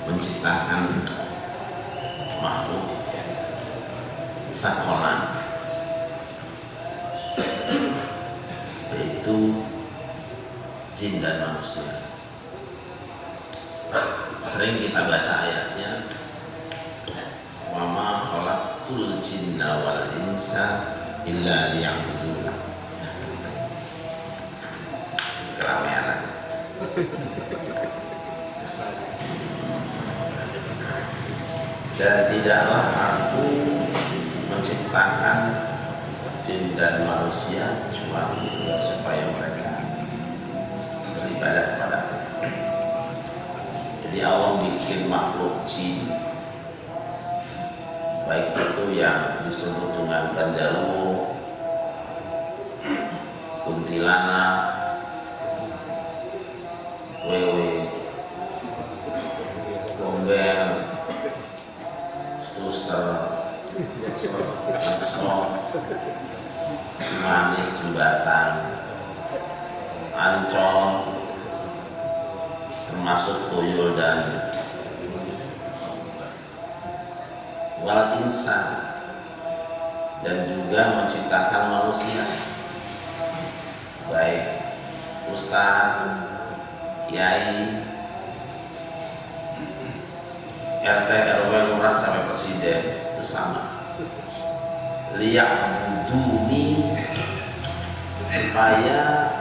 menciptakan makhluk sakolan, yaitu jin dan manusia. Sering kita baca ayatnya, wa ma khalaqtul jinna wal insa illa liya'budun. Keramaian. Dan tidaklah aku menciptakan jin dan manusia kecuali supaya mereka beribadah kepada aku. Jadi Allah bikin makhluk jin, baik itu yang disebut dengan genderuwo, kuntilanak, wewe, gombel, suster, manis jembatan, ancol, termasuk tuyul dan wal insan, dan juga menciptakan manusia, baik ustaz, kiai, RT, RW, lurah sampai presiden, itu sama. Liya'buduni, supaya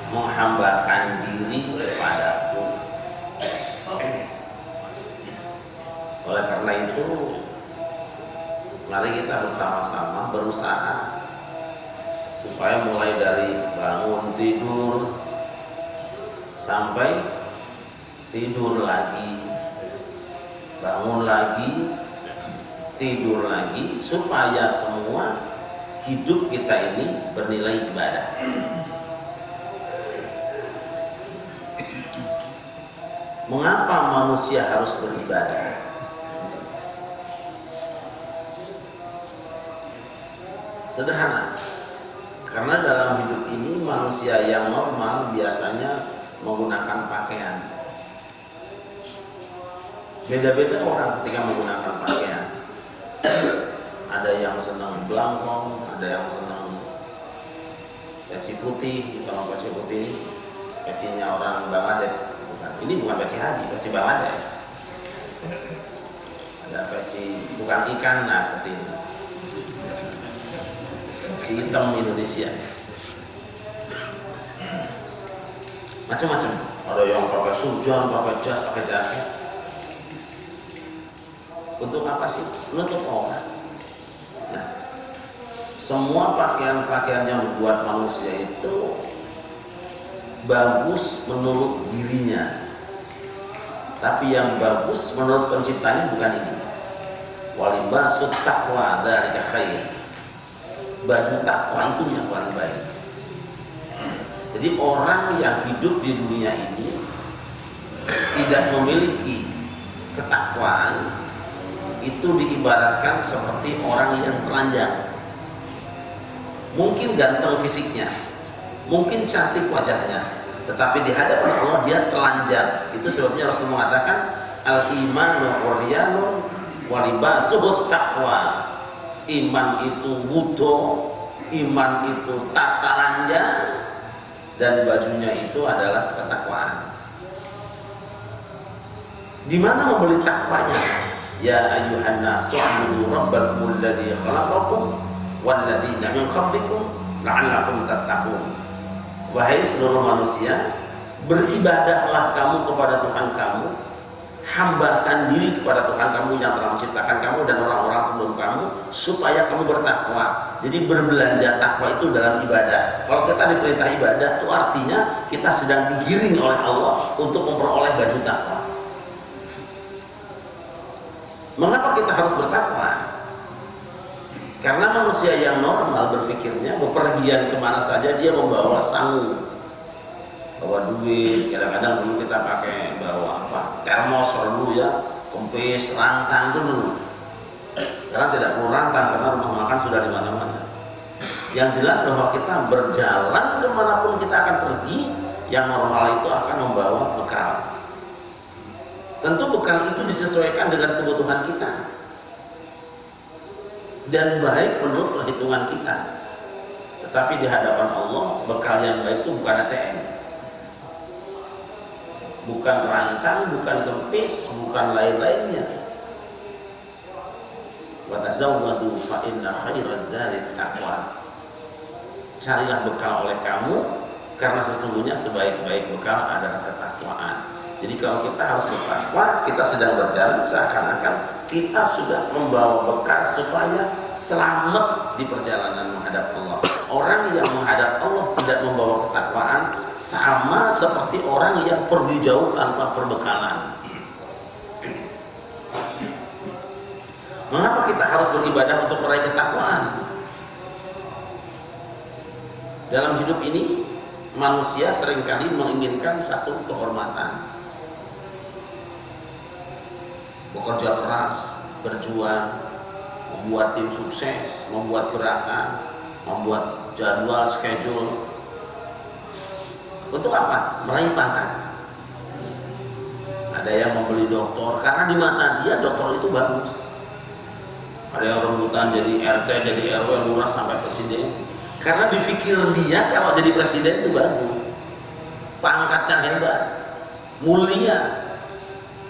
menghambakan diri kepadaku. Oleh karena itu, mari kita bersama-sama berusaha supaya mulai dari bangun tidur sampai tidur lagi, bangun lagi, tidur lagi, supaya semua hidup kita ini bernilai ibadah. Mengapa manusia harus beribadah? Sederhana, karena dalam hidup ini manusia yang normal biasanya menggunakan pakaian. Beda-beda orang ketika menggunakan pakaian. Ada yang senang belangkong, ada yang senang peci putih. Kalau peci putih ini pecinya orang Bangladesh, bukan. Ini bukan peci haji, peci Bangladesh. Ada peci bukan ikan, nah seperti ini. Peci hitam Indonesia. Macam-macam. Ada yang pakai surjan, pakai jas, pakai jaket. Untuk apa sih? Menutup aurat. Nah, semua pakaian-pakaian yang dibuat manusia itu bagus menurut dirinya, tapi yang bagus menurut penciptanya bukan ini. Walibasut taqwa dzalika khair. Baju takwa itu yang paling baik. Jadi orang yang hidup di dunia ini tidak memiliki ketakwaan, itu diibaratkan seperti orang yang telanjang. Mungkin ganteng fisiknya, mungkin cantik wajahnya, tetapi di hadapan Allah dia telanjang. Itu sebabnya Rasul mengatakan al-imanu uryanun wa libasuhut taqwa. Iman itu budo, iman itu tak telanjang, dan bajunya itu adalah ketakwaan. Di mana membeli takwanya? Ya ayyuhan nasu u'budu rabbakumul ladzi khalaqakum wal ladzina min qablikum la'allakum tattaqun. Wahai seluruh manusia, beribadahlah kamu kepada Tuhan kamu, hambakan diri kepada Tuhan kamu yang telah menciptakan kamu dan orang-orang sebelum kamu, supaya kamu bertakwa. Jadi berbelanja takwa itu dalam ibadah. Kalau kita diperintah ibadah, itu artinya kita sedang digiring oleh Allah untuk memperoleh baju takwa. Mengapa kita harus bertakwa? Karena manusia yang normal berpikirnya bepergian kemana saja dia membawa sangu, bawa duit. Kadang-kadang dulu kita pakai bawa apa, termos dulu ya, kempis, rantang itu dulu. Sekarang tidak perlu rantang karena rumah makan sudah di mana-mana. Yang jelas bahwa kita berjalan kemanapun kita akan pergi, yang normal itu akan membawa bekal. Tentu bekal itu disesuaikan dengan kebutuhan kita dan baik menurut perhitungan kita. Tetapi di hadapan Allah, bekal yang baik itu bukan ATM, bukan rantang, bukan kempis, bukan lain-lainnya. Wa tazawwadu fa inna khairaz zadi taqwa. Carilah bekal oleh kamu, karena sesungguhnya sebaik-baik bekal adalah ketakwaan. Jadi kalau kita harus bertakwa, kita sedang berjalan seakan-akan kita sudah membawa bekal supaya selamat di perjalanan menghadap Allah. Orang yang menghadap Allah tidak membawa ketakwaan sama seperti orang yang pergi jauh tanpa perbekalan. Mengapa kita harus beribadah untuk meraih ketakwaan? Dalam hidup ini manusia seringkali menginginkan satu kehormatan, bekerja keras, berjuang, membuat tim sukses, membuat gerakan, membuat jadwal, schedule. Untuk apa? Meraih pangkat. Ada yang membeli doktor karena di mata dia doktor itu bagus. Ada yang rebutan jadi RT, jadi RW, lurah sampai presiden. Karena di pikir dia kalau jadi presiden itu bagus, pangkatnya hebat, mulia.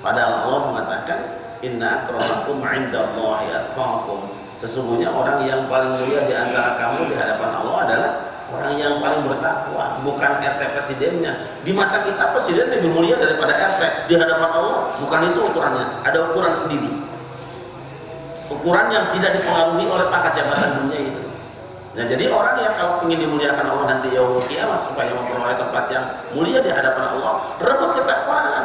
Padahal Allah mengatakan, Inna akramakum indallahi atqakum. Sesungguhnya orang yang paling mulia di antara kamu di hadapan Allah adalah orang yang paling bertakwa, bukan RT presidennya. Di mata kita presiden lebih mulia daripada RT. Di hadapan Allah bukan itu ukurannya, ada ukuran sendiri. Ukuran yang tidak dipengaruhi oleh pangkat jabatan dunia itu. Nah, jadi orang yang kalau ingin dimuliakan Allah nanti yaumul kiamat supaya memperoleh tempat yang mulia di hadapan Allah, rebut ketakwaan.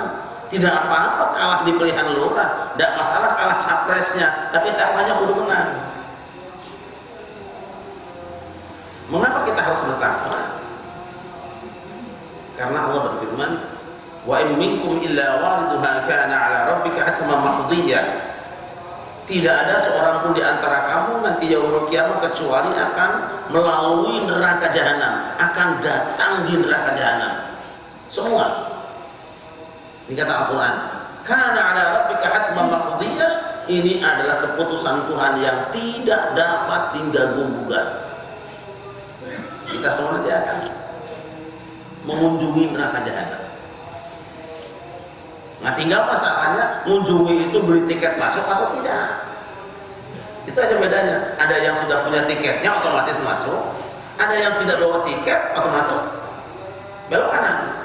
Tidak apa-apa kalah di pilihan lurah, tidak masalah kalah capresnya, tapi takwanya kudu menang. Mengapa kita harus bertakwa? Karena Allah berfirman, wa in minkum illa wariduha kana 'ala rabbika hatman maqdiyya. Tidak ada seorang pun di antara kamu nanti yaumul kiamat kecuali akan melalui neraka jahanam, akan datang di neraka jahanam. Semua. Ini kata Al-Quran. Kana 'ala rabbika hatman maqdiyya. Ini adalah keputusan Tuhan yang tidak dapat diganggu-gugat. Kita semua nanti akan mengunjungi neraka jahanam. Nah, tinggal masalahnya mengunjungi itu beli tiket masuk atau tidak. Itu aja bedanya. Ada yang sudah punya tiketnya otomatis masuk, ada yang tidak bawa tiket otomatis belok kanan.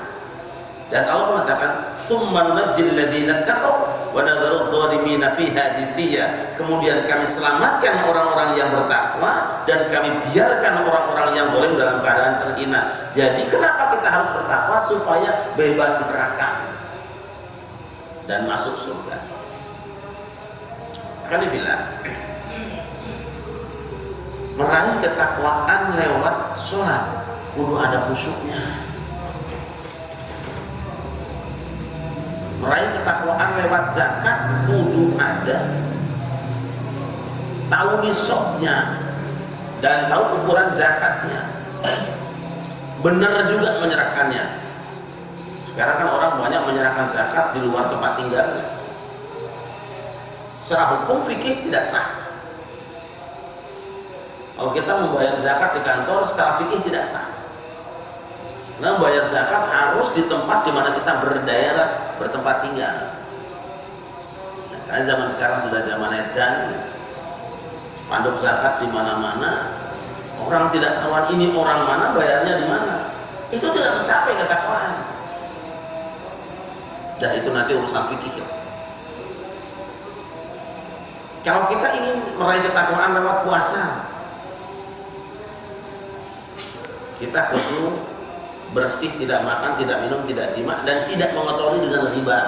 Dan Allah mengatakan, "Tsumma nunajjil ladzina taqaw wa nadharu adh-dhalimina fiha jisiyya." Kemudian kami selamatkan orang-orang yang bertakwa dan kami biarkan orang-orang yang zalim dalam keadaan terhina. Jadi kenapa kita harus bertakwa? Supaya bebas neraka dan masuk surga. Kanifillah, meraih ketakwaan lewat sholat kudu ada khusyuknya. Meraih ketakwaan lewat zakat kudu ada tahu nisabnya dan tahu ukuran zakatnya, benar juga menyerahkannya. Sekarang kan orang banyak menyerahkan zakat di luar tempat tinggalnya. Secara hukum fikih tidak sah. Kalau kita membayar zakat di kantor, secara fikih tidak sah. Nah, membayar zakat harus di tempat di mana kita berdaerah, bertempat tinggal. Nah, karena zaman sekarang sudah zaman edan, spanduk zakat di mana-mana. Orang tidak tahu ini orang mana, bayarnya di mana. Itu tidak tercapai ketakwaan. Dan itu nanti urusan fikih. Kalau kita ingin meraih ketakwaan lewat puasa, kita kudu bersih, tidak makan, tidak minum, tidak jima, dan tidak mengotori dengan riba.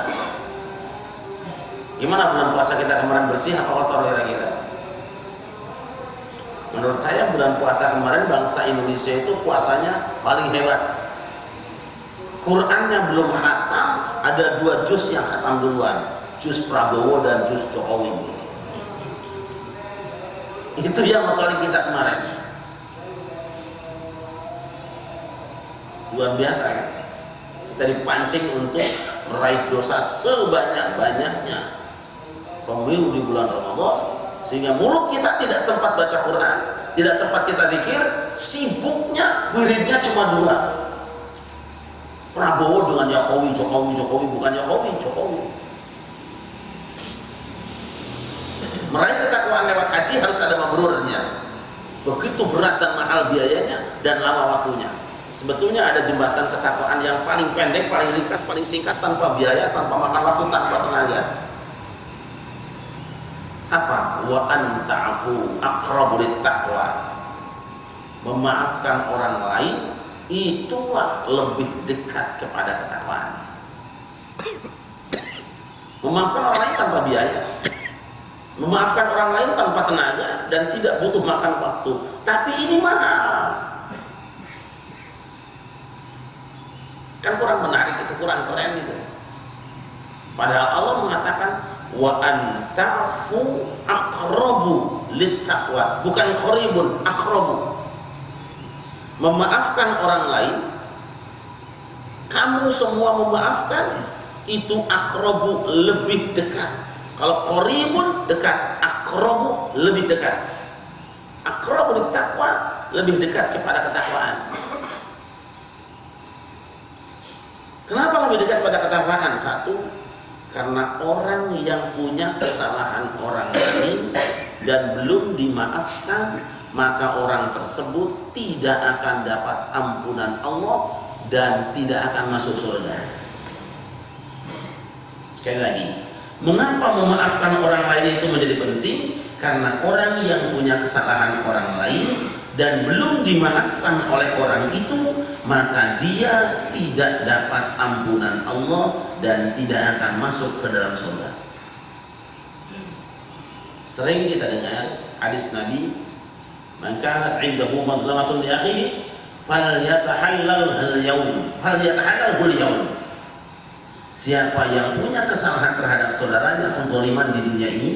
Gimana bulan puasa kita kemarin bersih apa kotor kira-kira? Menurut saya bulan puasa kemarin bangsa Indonesia itu puasanya paling hebat. Qurannya belum khatam, ada 2 juz yang khatam duluan, juz Prabowo dan juz Jokowi. Itu yang motori kita kemarin. Luar biasa kan? Kita dipancing untuk meraih dosa sebanyak-banyaknya pemilu di bulan Ramadan, sehingga mulut kita tidak sempat baca Quran, tidak sempat kita zikir, sibuknya wiridnya cuma 2. Prabowo dengan Jokowi, bukan Jokowi. Meraih ketakwaan lewat haji harus ada mabrurnya. Begitu berat dan mahal biayanya dan lama waktunya. Sebetulnya ada jembatan ketakwaan yang paling pendek, paling ringkas, paling singkat, tanpa biaya, tanpa makan waktu, tanpa tenaga. Apa? Wa anta'afu aqrabu littaqwa. Memaafkan orang lain itulah lebih dekat kepada ketakwaan. Memaafkan orang lain tanpa biaya, memaafkan orang lain tanpa tenaga dan tidak butuh makan waktu, tapi ini mahal. Kan kurang menarik itu, kurang keren itu. Padahal Allah mengatakan wa anta'fu aqrabu littaqwa, bukan qaribun, aqrabu. Memaafkan orang lain, kamu semua memaafkan, itu aqrabu, lebih dekat. Kalau qaribun dekat, aqrabu lebih dekat. Aqrabu littaqwa, lebih dekat kepada ketakwaan. Kenapa lebih dekat pada ketakwaan? 1, karena orang yang punya kesalahan orang lain dan belum dimaafkan, maka orang tersebut tidak akan dapat ampunan Allah dan tidak akan masuk surga. Sekali lagi, mengapa memaafkan orang lain itu menjadi penting? Karena orang yang punya kesalahan orang lain dan belum dimaafkan oleh orang itu, maka dia tidak dapat ampunan Allah dan tidak akan masuk ke dalam surga. Sering kita dengar hadis Nabi, "Man kanat 'indahu mazlamatun li akhihi falyatahallalhu al-yawm." Siapa yang punya kesalahan terhadap saudaranya, kezaliman di dunia ini,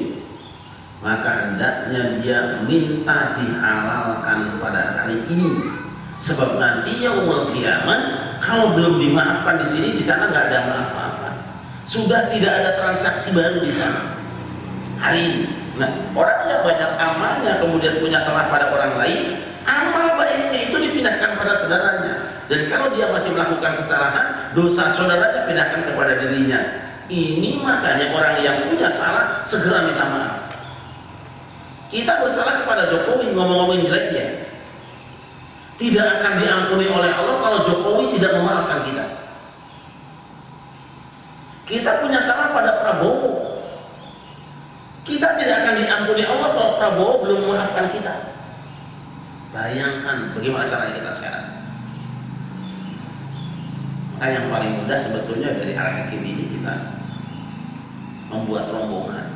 maka hendaknya dia minta dihalalkan pada hari ini, sebab nanti yaumul qiyamah kalau belum dimaafkan di sini, di sana nggak ada maaf-maafan. Sudah tidak ada transaksi baru di sana hari ini. Nah, orang yang banyak amalnya kemudian punya salah pada orang lain, amal baiknya itu dipindahkan pada saudaranya. Dan kalau dia masih melakukan kesalahan, dosa saudaranya pindahkan kepada dirinya. Ini makanya orang yang punya salah segera minta maaf. Kita bersalah kepada Jokowi, ngomong-ngomongin jelek dia, tidak akan diampuni oleh Allah kalau Jokowi tidak memaafkan kita. Kita punya salah pada Prabowo, kita tidak akan diampuni Allah kalau Prabowo belum memaafkan kita. Bayangkan bagaimana caranya kita sekarang. Maka yang paling mudah sebetulnya dari Al-Hakim ini, kita membuat rombongan,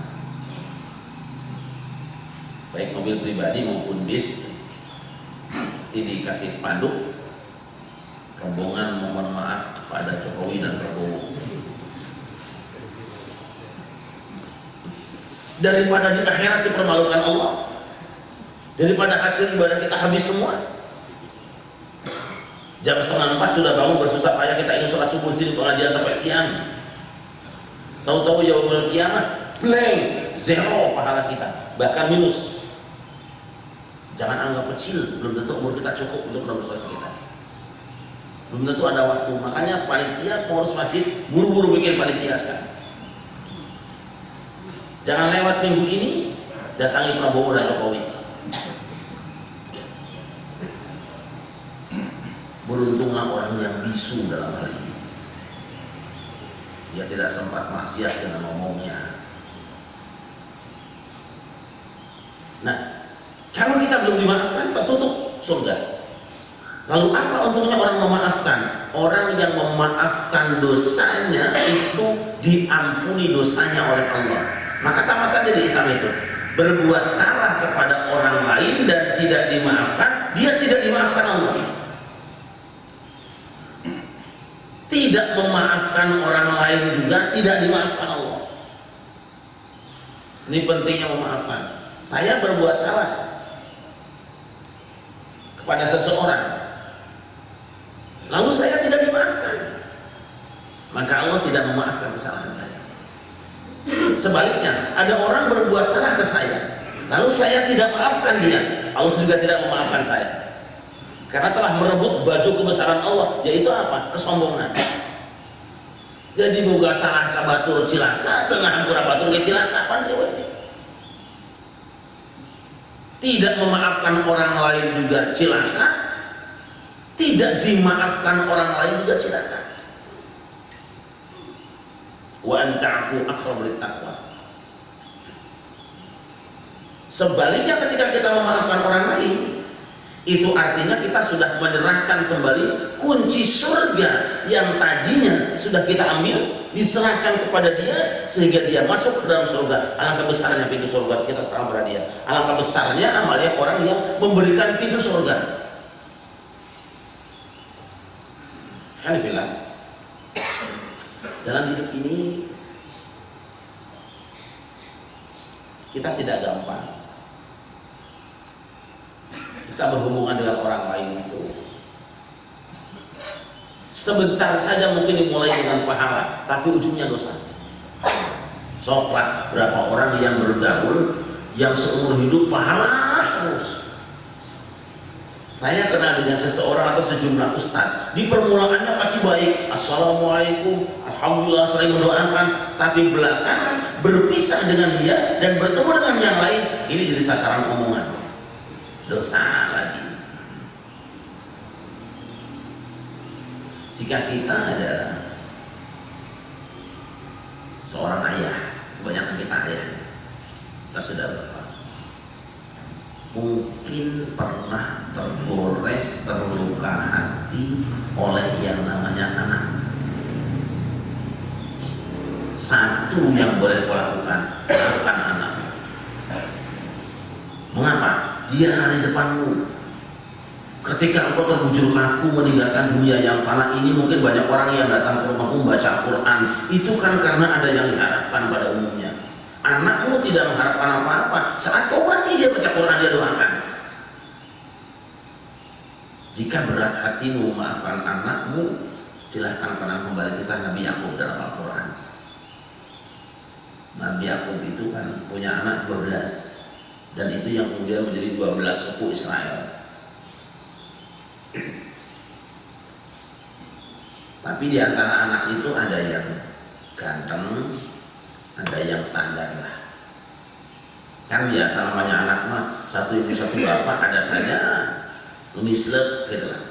baik mobil pribadi maupun bis, dikasih spanduk rombongan mohon maaf pada Jokowi dan Prabowo. Daripada di akhirat dipermalukan Allah, daripada hasil ibadah kita habis semua. Jam 3:30 sudah bangun bersusah payah, kita ingin sholat subuh sini pengajian sampai siang. Tahu-tahu yaumul qiyamah blank, zero pahala kita, bahkan minus. Jangan anggap kecil, belum tentu umur kita cukup untuk menembus dosa kita. Belum tentu ada waktu. Makanya panitia pengurus masjid buru-buru bikin panitia sekarang. Jangan lewat minggu ini datangi Prabowo dan Jokowi. Beruntunglah orang yang bisu dalam hal ini. Dia tidak sempat maksiat dengan ngomongnya. Nah, kalau kita belum dimaafkan, tertutup surga. Lalu apa untungnya orang memaafkan? Orang yang memaafkan dosanya itu diampuni dosanya oleh Allah. Maka sama saja di Islam itu, berbuat salah kepada orang lain dan tidak dimaafkan, dia tidak dimaafkan Allah. Tidak memaafkan orang lain juga tidak dimaafkan Allah. Ini pentingnya memaafkan. Saya berbuat salah kepada seseorang, lalu saya tidak dimaafkan, maka Allah tidak memaafkan kesalahan saya. Sebaliknya, ada orang berbuat salah ke saya, lalu saya tidak maafkan dia, Allah juga tidak memaafkan saya. Karena telah merebut baju kebesaran Allah, yaitu apa? Kesombongan. Jadi boga salah ka batur cilaka, tengah hampura batur ke cilaka, pan dewe. Tidak memaafkan orang lain juga cilaka, tidak dimaafkan orang lain juga cilaka. Wa an ta'fu aqrabu lit-taqwa. Sebaliknya, ketika kita memaafkan orang lain, itu artinya kita sudah menyerahkan kembali kunci surga yang tadinya sudah kita ambil, diserahkan kepada dia sehingga dia masuk ke dalam surga. Alangkah besarnya pintu surga kita sama pada dia. Alangkah besarnya amalnya orang yang memberikan pintu surga. Alhamdulillah, dalam hidup ini kita tidak gampang. Kita berhubungan dengan orang lain itu sebentar saja mungkin dimulai dengan pahala, tapi ujungnya dosa. Soklah berapa orang yang bergaul yang seumur hidup pahala terus. Saya kenal dengan seseorang atau sejumlah ustaz, di permulaannya pasti baik, assalamualaikum, alhamdulillah, saling mendoakan, tapi belakangan berpisah dengan dia dan bertemu dengan yang lain, ini jadi sasaran omongan, dosa lagi. Jika kita adalah seorang ayah, kebanyakan kita ayah, kita sudah berapa? Mungkin pernah tergores, terluka hati oleh yang namanya anak. Satu yang boleh kau lakukan, maafkan anak. Mengapa? Dia ada di depanmu. Ketika engkau terbujur kaku meninggalkan dunia yang fana ini, mungkin banyak orang yang datang ke rumahmu baca Quran. Itu kan karena ada yang diharapkan pada umumnya. Anakmu tidak mengharapkan apa-apa. Saat kau mati dia baca Quran, dia doakan. Jika berat hatimu memaafkan anakmu, silahkan kenal kembali kisah Nabi Yakub dalam Al-Quran. Nabi Yakub itu kan punya anak 12, dan itu yang kemudian menjadi 12 suku Israel. Tapi di antara anak itu ada yang ganteng, ada yang standar lah. Kan biasa namanya anak mah satu ibu satu bapak, ada saja mislek gitu lah.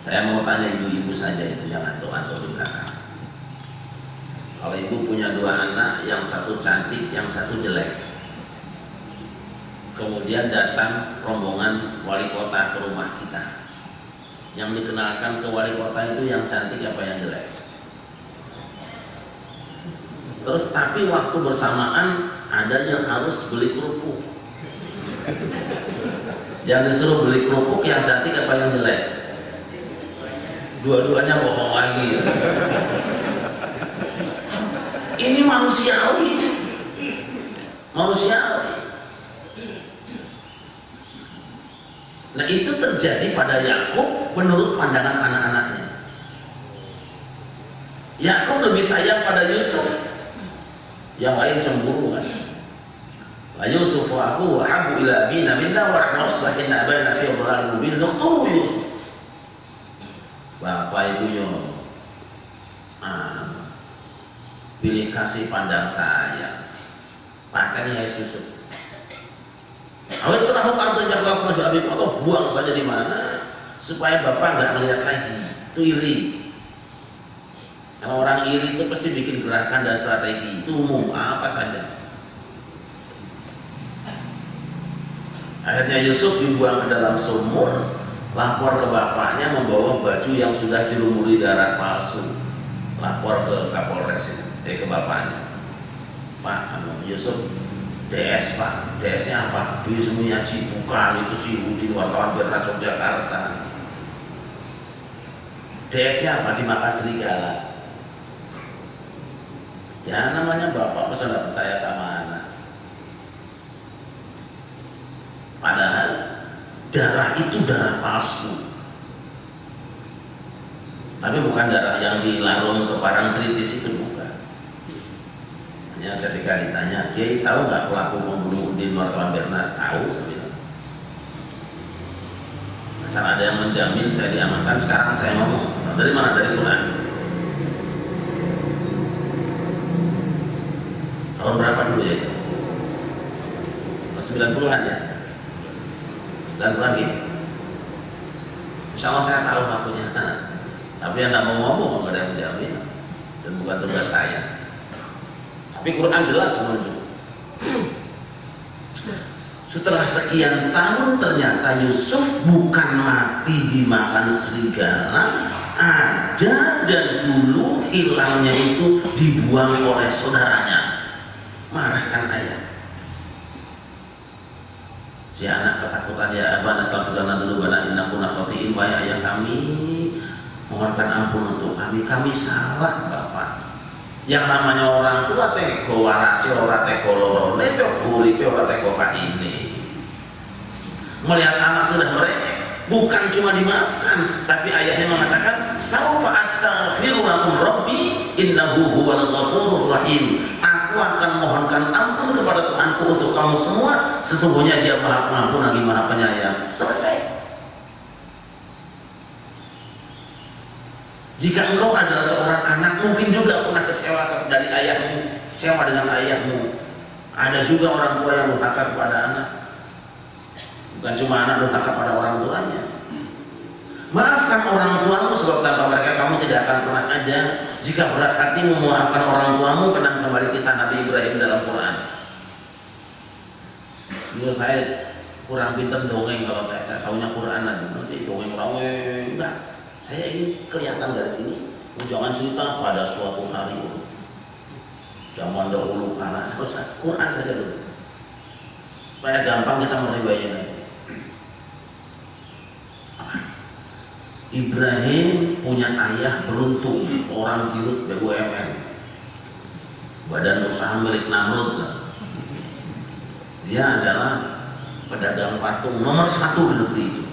Saya mau tanya ibu-ibu saja itu yang antuk-antuk di belakang. Kalau ibu punya 2 anak, yang satu cantik, yang satu jelek, kemudian datang rombongan wali kota ke rumah kita, yang dikenalkan ke wali kota itu yang cantik apa yang jelek? Terus tapi waktu bersamaan ada yang harus beli kerupuk, yang disuruh beli kerupuk yang cantik apa yang jelek? Dua-duanya bohong lagi. Ini manusiawi. Nah, itu terjadi pada Yakub menurut pandangan anak-anaknya. Yakub lebih sayang pada Yusuf, yang lain cemburu kan. Wa Yusuf wa akhu wa habbu ila abina minna wa rahna asbahinna abaina fi dhalalin mubin. Nukhtu Yusuf. Bapak ibunya pilih kasih pandang saya, makanya Yusuf. Awal terahu artinya kalau masih abis atau buang saja di mana supaya bapak nggak melihat lagi. Itu iri. Kalau orang iri itu pasti bikin gerakan dan strategi. Itu umum apa saja. Akhirnya Yusuf dibuang ke dalam sumur, lapor ke bapaknya membawa baju yang sudah dilumuri darah palsu. Lapor ke Kapolres, ke bapaknya. Pak, Yusuf DS Pak, DS-nya apa? Di semuanya Cipukan, itu sih di wartawan biar masuk Jakarta. DS-nya apa? Di Makan Serigala. Ya namanya bapak masa nggak percaya sama anak. Padahal darah itu darah palsu. Tapi bukan darah yang dilarung ke parangtritis itu, bukan. Hanya ketika ditanya, Kiai tahu nggak pelaku pembunuh Udin Wartawan Bernas? Tahu, saya bilang. Asal ada yang menjamin saya diamankan, sekarang saya ngomong. Dari mana? Dari Quran. Tahun berapa dulu ya itu? 90-an ya? 90-an gitu. Insya Allah saya tahu pelakunya. Tapi yang nggak mau ngomong, nggak ada yang menjamin. Dan bukan tugas saya. Tapi Quran jelas menunjuk. Setelah sekian tahun ternyata Yusuf bukan mati dimakan serigala, ada dan dulu hilangnya itu dibuang oleh saudaranya. Marahkan ayah. Si anak ketakutan, ya abana astaghfirullah dulu bana innakuna khotiin, wahai ayah kami, mohonkan ampun untuk kami salah Bapak. Yang namanya orang tua teko warasi ora teko loro neco uripe ora teko ka ini. Melihat anak sudah merengek, bukan cuma dimaafkan, tapi ayahnya mengatakan saufa astaghfiru lakum rabbi innahu huwal ghafurur rahim. Aku akan mohonkan ampun kepada Tuhanku untuk kamu semua, sesungguhnya Dia Maha Pengampun lagi Maha Penyayang. Selesai. Jika engkau adalah seorang anak, mungkin juga pernah kecewa dari ayahmu, kecewa dengan ayahmu. Ada juga orang tua yang durhaka kepada anak. Bukan cuma anak durhaka pada orang tuanya. Maafkan orang tuamu, sebab tanpa mereka kamu tidak akan pernah ada. Jika berat hatimu memaafkan orang tuamu, kenang kembali kisah Nabi Ibrahim dalam Quran. Dulu saya kurang pintar dongeng, kalau saya tahunya Quran aja. Nanti dongeng orang enggak. Saya ingin kelihatan dari sini. Jangan cerita pada suatu hari zaman dahulu, karena Quran saja dulu, supaya gampang kita meriwayatkan nanti. Ibrahim punya ayah beruntung, seorang dirut BUMN, badan usaha milik Namrud. Dia adalah pedagang patung nomor 1 di negeri itu.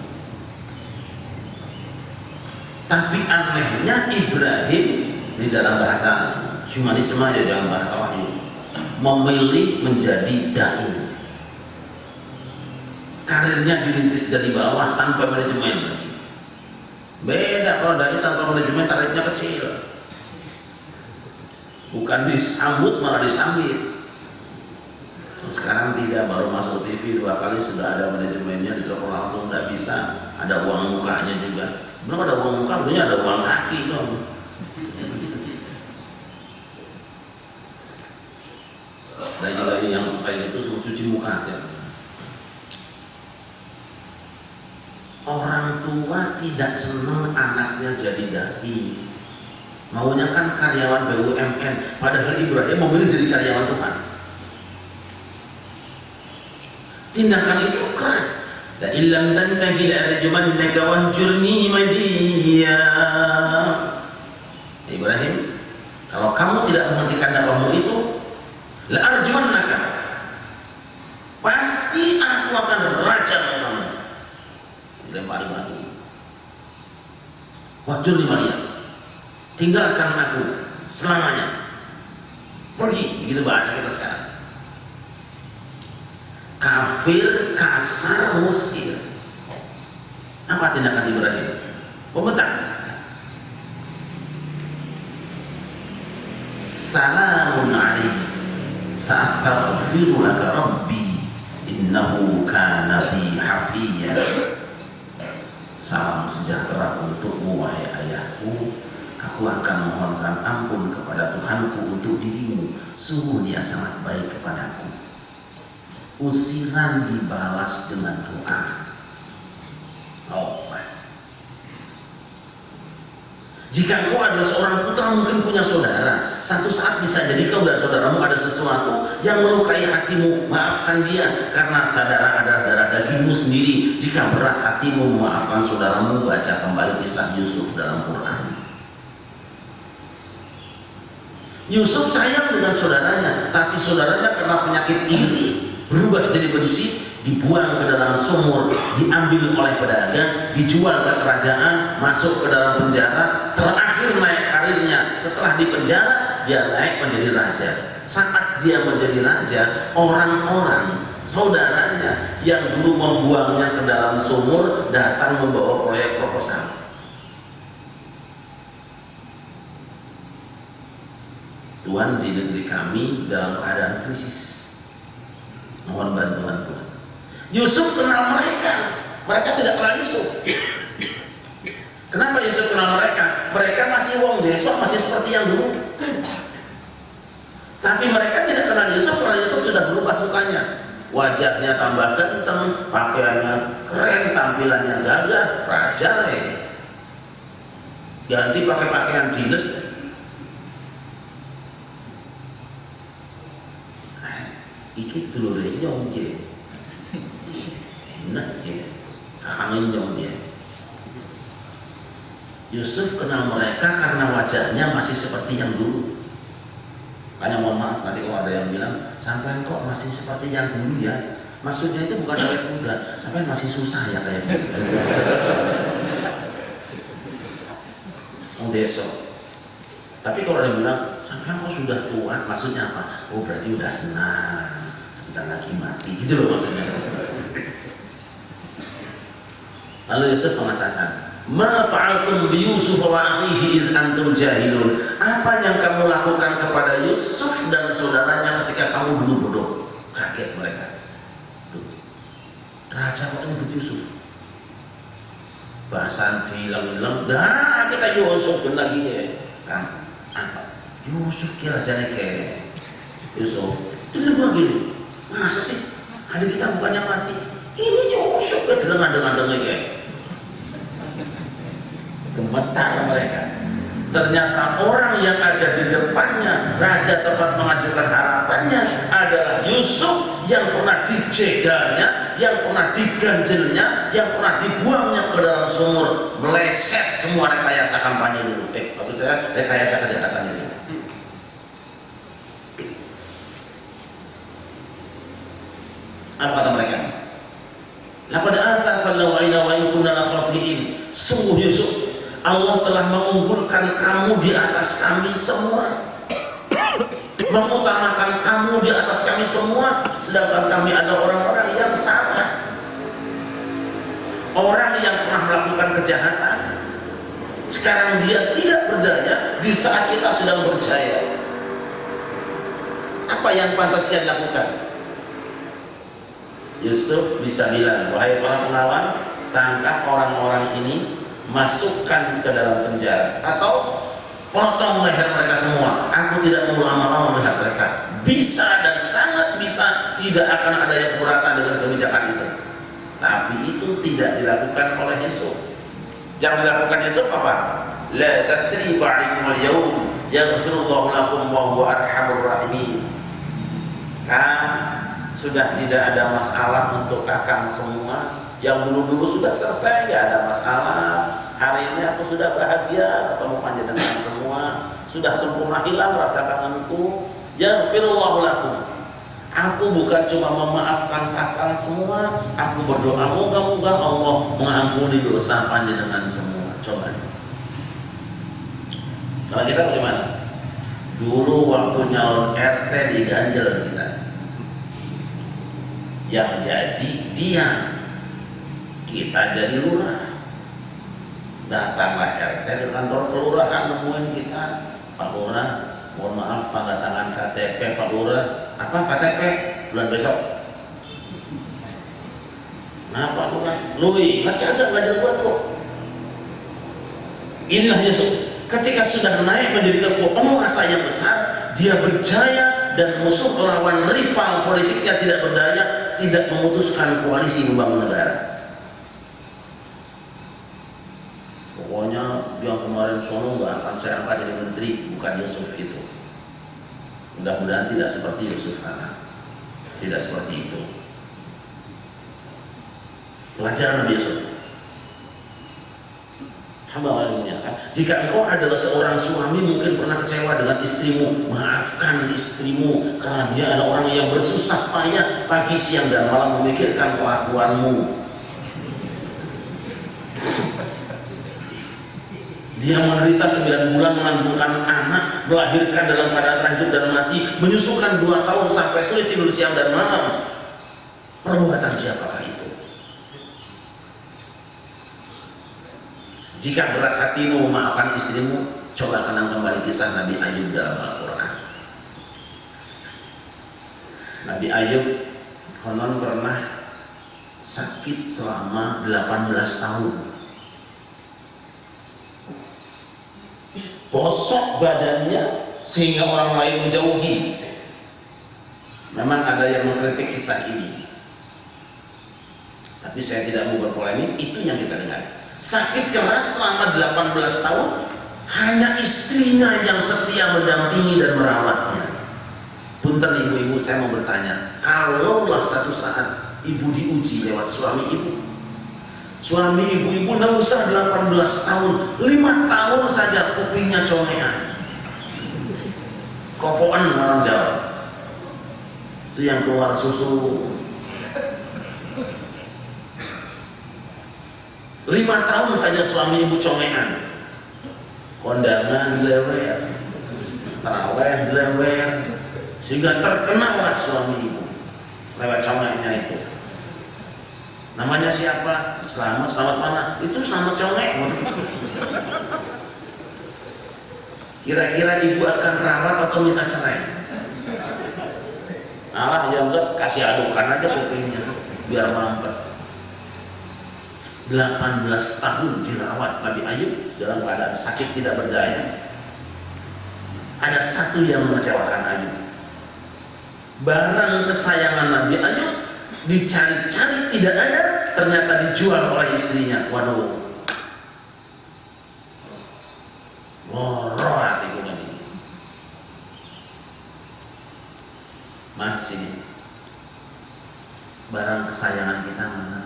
Tapi anehnya Ibrahim di dalam bahasa humanisme aja, dalam bahasa wahyu, memilih menjadi dai. Karirnya dirintis dari bawah tanpa manajemen. Beda kalau dai tanpa manajemen, tarifnya kecil. Bukan disambut malah disambit. Sekarang tidak, baru masuk TV 2 kali sudah ada manajemennya, ditelepon langsung, tidak bisa. Ada uang mukanya juga. Belum ada uang muka, artinya ada uang kaki dong. Lagi-lagi yang kayak itu suruh cuci muka ya. Orang tua tidak senang anaknya jadi dai. Maunya kan karyawan BUMN, padahal Ibrahim memilih jadi karyawan Tuhan. Tindakan itu keras. La illam tantahi la arjumannaka wahjurni madiya. Ibrahim, kalau kamu tidak menghentikan dakwahmu itu, la arjumannaka, pasti aku akan rajam kamu. Dilempari batu. Wahjurni madiya, tinggalkan aku selamanya, pergi. Begitu bahasa kita sekarang. Kafir, kasar, musir. Apa tindakan Ibrahim? Pembentak. Salamun alaihi sa'astaghfiru laka rabbi innahu kana bi hafiyya. Salam sejahtera untukmu wahai ayahku, aku akan mohonkan ampun kepada Tuhanku untuk dirimu, sungguh Dia sangat baik kepadaku. Usiran dibalas dengan doa. Oh. Jika engkau adalah seorang putra, mungkin punya saudara, satu saat bisa jadi kau dan saudaramu ada sesuatu yang melukai hatimu, maafkan dia, karena saudara adalah darah dagingmu sendiri. Jika berat hatimu memaafkan saudaramu, baca kembali kisah Yusuf dalam Quran. Yusuf sayang dengan saudaranya, tapi saudaranya karena penyakit iri berubah jadi benci, dibuang ke dalam sumur, diambil oleh pedagang, dijual ke kerajaan, masuk ke dalam penjara, terakhir naik karirnya setelah di penjara dia naik menjadi raja. Saat dia menjadi raja, orang-orang saudaranya yang dulu membuangnya ke dalam sumur datang membawa proyek proposal. Tuhan, di negeri kami dalam keadaan krisis, mohon bantuan Tuhan. Yusuf kenal mereka, mereka tidak kenal Yusuf. Kenapa Yusuf kenal mereka? Mereka masih wong desa, masih seperti yang dulu. Tapi mereka tidak kenal Yusuf karena Yusuf sudah berubah mukanya. Wajahnya tambah ganteng, pakaiannya keren, tampilannya gagah, raja. Ganti pakai pakaian dinas. Iki dulure nyong dia. Nah dia, kangen nyong dia. Yusuf kenal mereka karena wajahnya masih seperti yang dulu. Makanya mohon maaf nanti kalau ada yang bilang, sampai kok masih seperti yang dulu ya. Maksudnya itu bukan awet muda, sampai masih susah ya kayak gitu. Oh desa. Tapi kalau ada yang bilang, sampai kok sudah tua, maksudnya apa? Oh berarti udah senang. Sebentar lagi mati, gitu loh maksudnya. Lalu Yusuf mengatakan, ma fa'altum bi Yusuf wa akhihi id antum jahilun. Apa yang kamu lakukan kepada Yusuf dan saudaranya ketika kamu dulu bodoh? Kaget mereka. Raja kok nyebut Yusuf? Bahasa hilang-hilang, dah kita Yusuf lagi ya. Kan? Yusuf kira rajanya kayak Yusuf. Itu begini. Masa sih adik kita bukannya mati, ini Yusuf ke dengar-dengar kayak gemetar mereka. Ternyata orang yang ada di depannya, raja tempat mengajukan harapannya adalah Yusuf yang pernah dijegalnya, yang pernah diganjelnya, yang pernah dibuangnya ke dalam sumur. Meleset semua rekayasa kampanye dulu. Maksud saya rekayasa kejahatannya dulu. Apa kata mereka? Laqad athaqallahu alaina wa in kunna khatiin. Sungguh Yusuf, Allah telah mengunggulkan kamu di atas kami semua, mengutamakan kamu di atas kami semua, sedangkan kami ada orang-orang yang salah, orang yang pernah melakukan kejahatan. Sekarang dia tidak berdaya di saat kita sedang berjaya. Apa yang pantas dia lakukan? Yusuf bisa bilang, wahai para pengawal, tangkap orang-orang ini, masukkan ke dalam penjara, atau potong leher mereka semua. Aku tidak mau lama-lama melihat mereka. Bisa dan sangat bisa, tidak akan ada yang keberatan dengan kebijakan itu. Tapi itu tidak dilakukan oleh Yusuf. Yang dilakukan Yusuf apa? La tasriba 'alaikum al-yawm yaghfirullahu lakum wa huwa arhamur rahimin. Sudah tidak ada masalah untuk kakang semua. Yang dulu-dulu sudah selesai, tidak ada masalah. Hari ini aku sudah bahagia ketemu panjenengan semua. Sudah sempurna hilang rasa kangenku. Yaghfirullahu lakum. Aku bukan cuma memaafkan kakang semua, aku berdoa moga-moga Allah mengampuni dosa panjenengan semua. Coba. Kalau kita bagaimana? Dulu waktu nyalon RT diganjel kita. Yang jadi dia, kita jadi lurah. Datanglah RT ke kantor kelurahan, nemuin kita, Pak Lurah, mohon maaf tanda tangan KTP Pak Lurah. Apa KTP? Bulan besok. Nah Pak Lurah, lu ingat kagak ngajar gua tuh? Inilah Yusuf, ketika sudah naik menjadi penguasa yang besar, dia berjaya dan musuh lawan rival politiknya tidak berdaya, tidak memutuskan koalisi membangun negara. Pokoknya yang kemarin sono nggak akan saya angkat jadi menteri, bukan Yusuf itu. Mudah-mudahan tidak seperti Yusuf karena tidak seperti itu. Pelajaran Nabi Yusuf. Hamba Allah kan. Jika engkau adalah seorang suami mungkin pernah kecewa dengan istrimu, maafkan istrimu karena dia adalah orang yang bersusah payah pagi, siang dan malam memikirkan kelakuanmu. Dia menderita 9 bulan mengandungkan anak, melahirkan dalam keadaan antara hidup dan mati, menyusukan 2 tahun sampai sulit tidur siang dan malam. Perbuatan siapakah itu? Jika berat hatimu memaafkan istrimu, coba kenang kembali kisah Nabi Ayub dalam Al-Quran. Nabi Ayub konon pernah sakit selama 18 tahun. Bosok badannya sehingga orang lain menjauhi. Memang ada yang mengkritik kisah ini, tapi saya tidak mau berpolemik. Itu yang kita dengar. Sakit keras selama 18 tahun, hanya istrinya yang setia mendampingi dan merawatnya. Punten ibu-ibu, saya mau bertanya, kalaulah satu saat ibu diuji lewat suami ibu, suami ibu-ibu tidak usah 18 tahun, 5 tahun saja kupingnya congean, kopoan orang Jawa, itu yang keluar susu. 5 tahun saja suami ibu congean, kondangan dilewer, taraweh dilewer, sehingga terkenallah suami ibu lewat congeannya itu. Namanya siapa? Selamat mana? Itu selamat congek. Kira-kira ibu akan rawat atau minta cerai? Alah, ya enggak, kasih adukan aja kupingnya biar mampet. 18 tahun dirawat Nabi Ayub dalam keadaan sakit tidak berdaya. Ada satu yang mengecewakan Ayub. Barang kesayangan Nabi Ayub dicari-cari tidak ada, ternyata dijual oleh istrinya. Waduh, loro hatiku ini. Mas, ini barang kesayangan kita mana?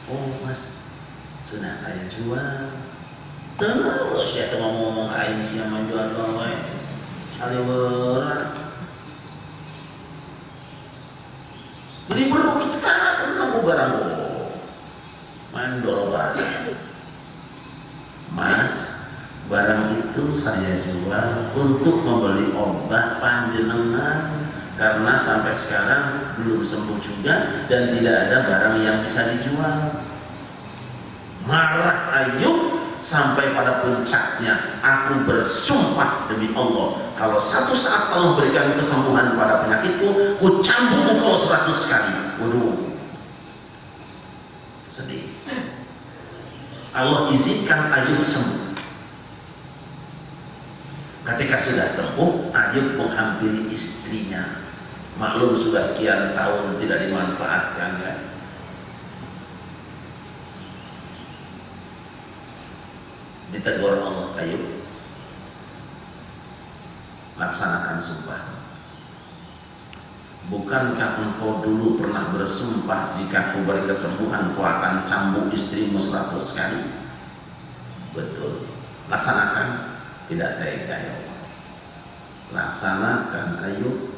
Oh mas, sudah saya jual. Terus ya ngomong-ngomong kain yang menjual gawe saliweran. Jadi perlu kita senang barang mandor barang. Mas, barang itu saya jual untuk membeli obat panjenengan karena sampai sekarang belum sembuh juga dan tidak ada barang yang bisa dijual. Marah Ayub sampai pada puncaknya. Aku bersumpah demi Allah, kalau satu saat Allah berikan kesembuhan pada penyakitku, ku cambuk engkau 100 kali. Waduh, sedih. Allah izinkan Ayub sembuh. Ketika sudah sembuh, Ayub menghampiri istrinya. Maklum sudah sekian tahun tidak dimanfaatkan ya. Ditegur Allah, Ayub, laksanakan sumpah. Bukankah engkau dulu pernah bersumpah jika aku beri kesembuhan kau akan cambuk istrimu 100 kali? Betul, laksanakan. Tidak tega ya Allah. Laksanakan Ayub.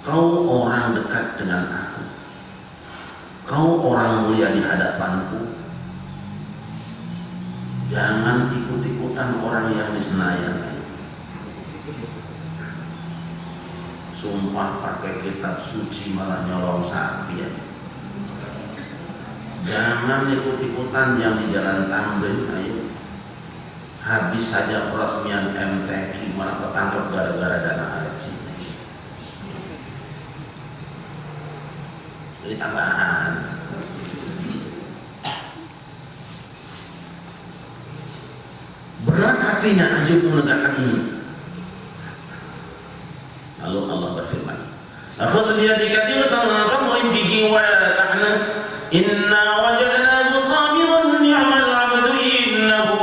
Kau orang dekat dengan aku, kau orang mulia di hadapanku. Jangan ikut-ikutan orang yang disenayang. Sumpah pakai kitab suci malah nyolong sapi ya. Jangan ikut-ikutan yang di jalan Tamrin. Ayo, habis saja peresmian MTQ malah ketangkep gara-gara dana haji. Jadi tambahan. Berat hatinya Ayub menegakkan ini. Lalu Allah berfirman, "Akhudh bi yadika tilqan fadrib bihi wa la tahnas, inna wajadnahu sabiran ni'mal 'abdu innahu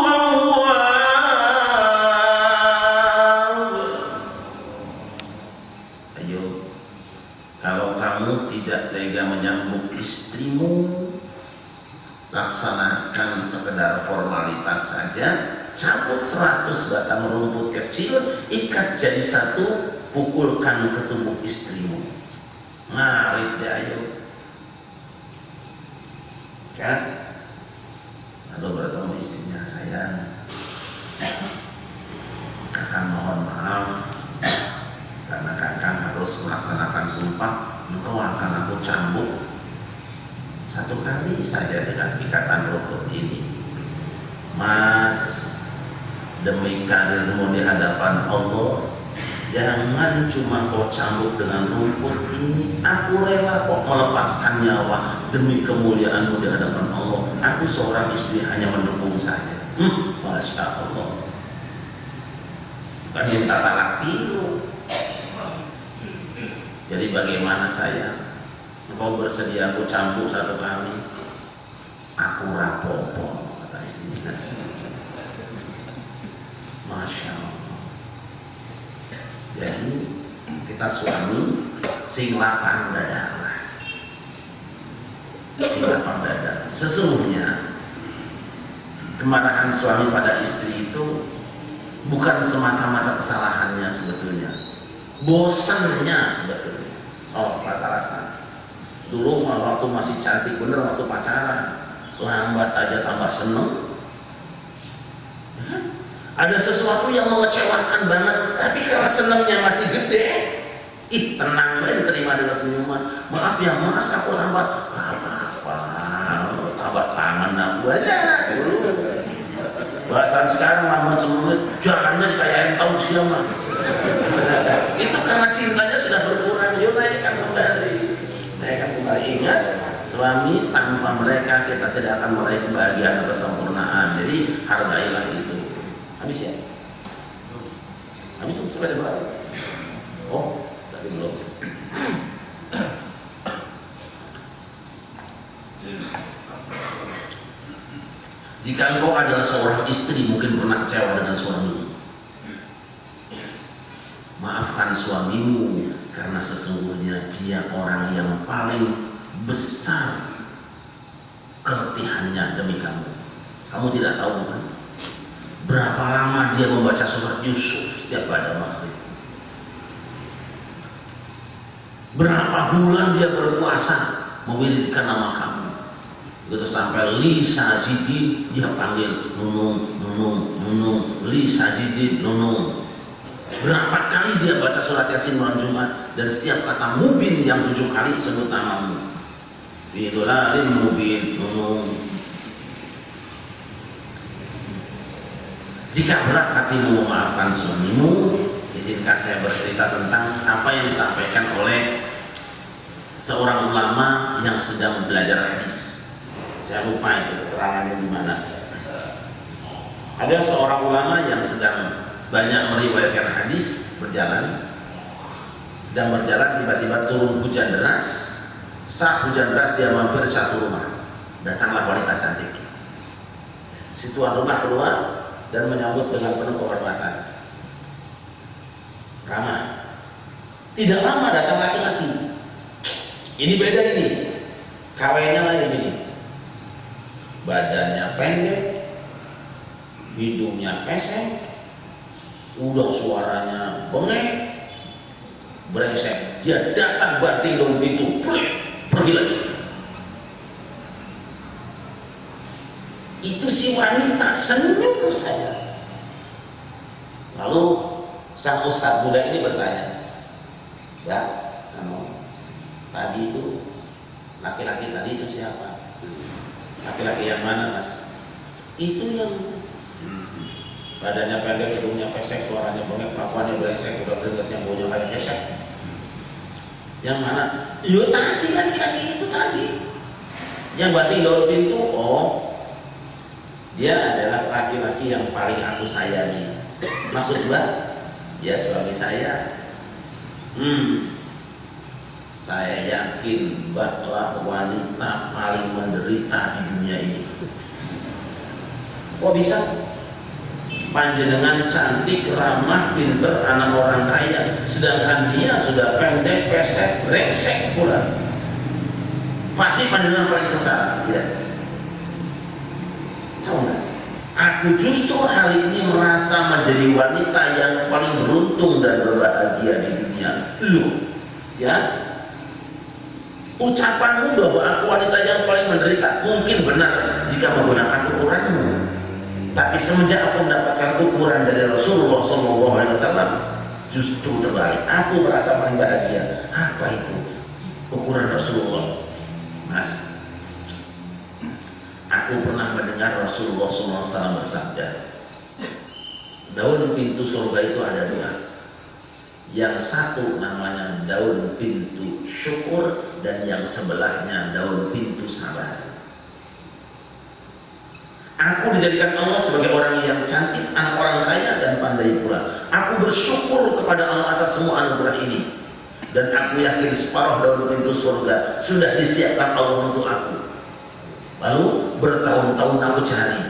awwab." Ayub, kalau kamu tidak tega menyambut istrimu, laksanakan akan sekedar formalitas saja, cabut 100 batang rumput kecil, ikat jadi satu, pukulkan ke tubuh istrimu. Ngarit dia ayo. Kan? Lalu bertemu istrinya, sayang, kakak mohon maaf karena kakak harus melaksanakan sumpah, engkau akan aku cambuk 1 kali saja dengan ikatan rumput ini. Mas, demi karirmu di hadapan Allah, jangan cuma kau cambuk dengan rumput ini. Aku rela kok melepaskan nyawa demi kemuliaanmu di hadapan Allah. Aku seorang istri hanya mendukung saja. Masya Allah. Bukan minta talak dulu. Jadi bagaimana saya? Engkau bersedia aku cambuk 1 kali? Aku rapopo, kata istrinya. Masya Allah. Jadi kita suami sing lapang dada. Sing lapang dada. Sesungguhnya kemarahan suami pada istri itu bukan semata-mata kesalahannya sebetulnya, bosannya sebetulnya. So, rasa-rasa dulu waktu masih cantik bener, waktu pacaran, lambat aja tambah seneng. Ada sesuatu yang mengecewakan banget, tapi karena senengnya masih gede, tenang banget, terima dengan senyuman. Maaf ya mas, aku lambat. Apa-apa, tambah tangan aku aja dulu. Bahasa sekarang lambat semenit, jalannya kayak yang tahu siapa. Itu karena cintanya sudah berkurang. Yuk naikkan kembali. Ingat, suami tanpa mereka kita tidak akan meraih kebahagiaan dan kesempurnaan. Jadi hargailah itu. Habis ya? Habis belum? Sampai jam berapa? Oh, tapi belum. Jika engkau adalah seorang istri mungkin pernah kecewa dengan suami, maafkan suamimu karena sesungguhnya dia orang yang paling besar keletihannya demi kamu. Kamu tidak tahu bukan? Berapa lama dia membaca surat Yusuf setiap pada maghrib? Berapa bulan dia berpuasa mewiridkan nama kamu? Begitu sampai li sajidin dia panggil nunung, nunung, nunung, li sajidin, nunung. Berapa kali dia baca surat Yasin malam Jumat, dan setiap kata mubin yang 7 kali sebut namamu. Itulah lim mubin, nunung. Jika berat hatimu memaafkan suamimu, izinkan saya bercerita tentang apa yang disampaikan oleh seorang ulama yang sedang belajar hadis. Saya lupa itu keterangannya di mana. Ada seorang ulama yang sedang banyak meriwayatkan hadis, sedang berjalan tiba-tiba turun hujan deras. Saat hujan deras dia mampir satu rumah, datanglah wanita cantik. Si tuan rumah keluar dan menyambut dengan penuh kehormatan, ramah. Tidak lama datang laki-laki. Ini beda ini, kawenya lagi ini. Badannya pendek, hidungnya pesek, udah suaranya bengek, brengsek. Dia datang banting dong pintu, pergi lagi. Itu si wanita senyum saja. Lalu sang ustadz muda ini bertanya, ya, kamu tadi itu laki-laki tadi itu siapa? Laki-laki yang mana mas? Itu yang badannya pendek, hidungnya pesek, suaranya bengek, kelakuannya brengsek, udah keringet yang baunya kayak pesek. Yang mana? Yo tadi laki-laki itu tadi. Yang banting door pintu, oh dia adalah laki-laki yang paling aku sayangi. Maksud mbak? Ya suami saya. Saya yakin bahwa wanita paling menderita di dunia ini. Kok bisa? Panjenengan cantik, ramah, pinter, anak orang kaya, sedangkan dia sudah pendek, pesek, brengsek pula. Pasti panjenengan paling sengsara, tidak? Aku justru hari ini merasa menjadi wanita yang paling beruntung dan berbahagia di dunia. Lu, ya, ucapanmu bahwa aku wanita yang paling menderita mungkin benar jika menggunakan ukuranmu. Tapi semenjak aku mendapatkan ukuran dari Rasulullah SAW, justru terbalik. Aku merasa paling bahagia. Apa itu ukuran Rasulullah? Mas, aku pernah mendengar Rasulullah SAW bersabda, daun pintu surga itu ada dua. Yang satu namanya daun pintu syukur, dan yang sebelahnya daun pintu sabar. Aku dijadikan Allah sebagai orang yang cantik, anak orang kaya dan pandai pula. Aku bersyukur kepada Allah atas semua anugerah ini, dan aku yakin separuh daun pintu surga sudah disiapkan Allah untuk aku. Lalu bertahun-tahun aku cari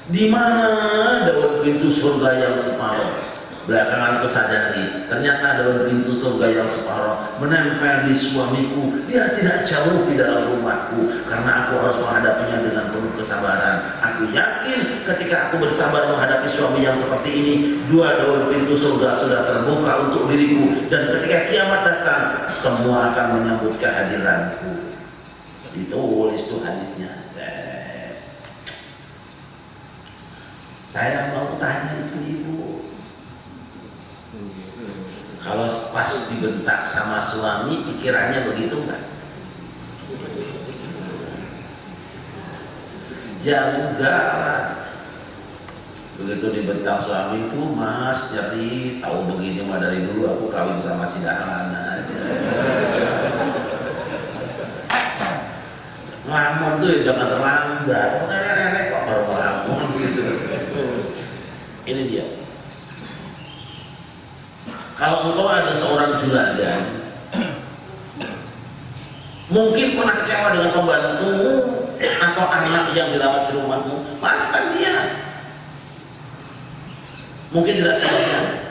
di mana daun pintu surga yang separuh. Belakangan aku sadari ternyata daun pintu surga yang separuh menempel di suamiku. Dia tidak jauh di dalam rumahku, karena aku harus menghadapinya dengan penuh kesabaran. Aku yakin ketika aku bersabar menghadapi suami yang seperti ini, dua daun pintu surga sudah terbuka untuk diriku, dan ketika kiamat datang semua akan menyambut kehadiranku. Ditulis tuh hadisnya. Yes. Saya mau tanya ibu-ibu, kalau pas dibentak sama suami pikirannya begitu enggak? Ya enggak lah. Begitu dibentak suamiku, mas jadi tahu begini mah dari dulu aku kawin sama si Dahlan aja. Ngelamun tuh ya jangan terlambat. Nenek kok baru ngelamun gitu. Ini dia. Kalau engkau ada seorang juragan, mungkin pernah kecewa dengan pembantu atau anak yang dirawat di rumahmu, maafkan dia. Mungkin tidak selesai.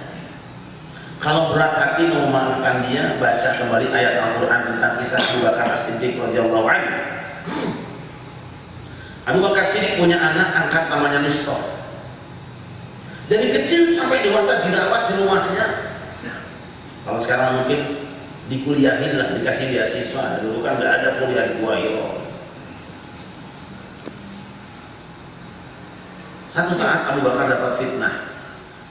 Kalau berat hati mau memaafkan dia, baca kembali ayat Al-Quran tentang kisah Abu Bakar As-Siddiq radhiyallahu anhu. Abu Bakar As-Siddiq punya anak angkat namanya Mistah. Dari kecil sampai dewasa dirawat di rumahnya. Kalau sekarang mungkin dikuliahin lah, dikasih beasiswa. Dulu kan nggak ada kuliah di Gua Hiro. Satu saat Abu Bakar dapat fitnah,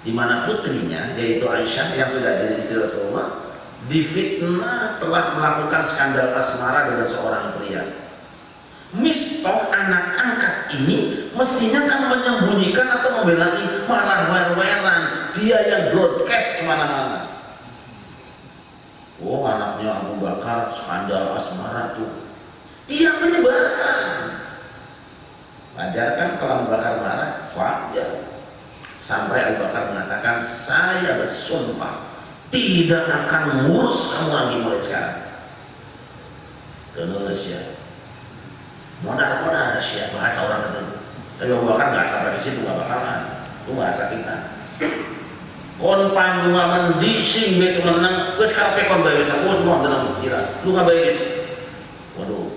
di mana putrinya yaitu Aisyah yang sudah jadi istri Rasulullah difitnah telah melakukan skandal asmara dengan seorang pria. Mistah anak angkat ini mestinya kan menyembunyikan atau membelai, malah wer-weran. Dia yang broadcast kemana-mana. Oh, anaknya Abu Bakar skandal asmara tuh, dia menyebarkan. Wajar kan kalau Abu Bakar marah? Wajar. Sampai Abu Bakar mengatakan, saya bersumpah tidak akan ngurus kamu lagi mulai sekarang. Terus ya, modal ya bahasa orang itu. Tapi Abu Bakar nggak sampai di situ, nggak bakalan. Itu bahasa kita. Kon panggungga mendi sing bete menang, wes kape kon bayar aku semua dalam pikiran, lu nggak bayar. Waduh.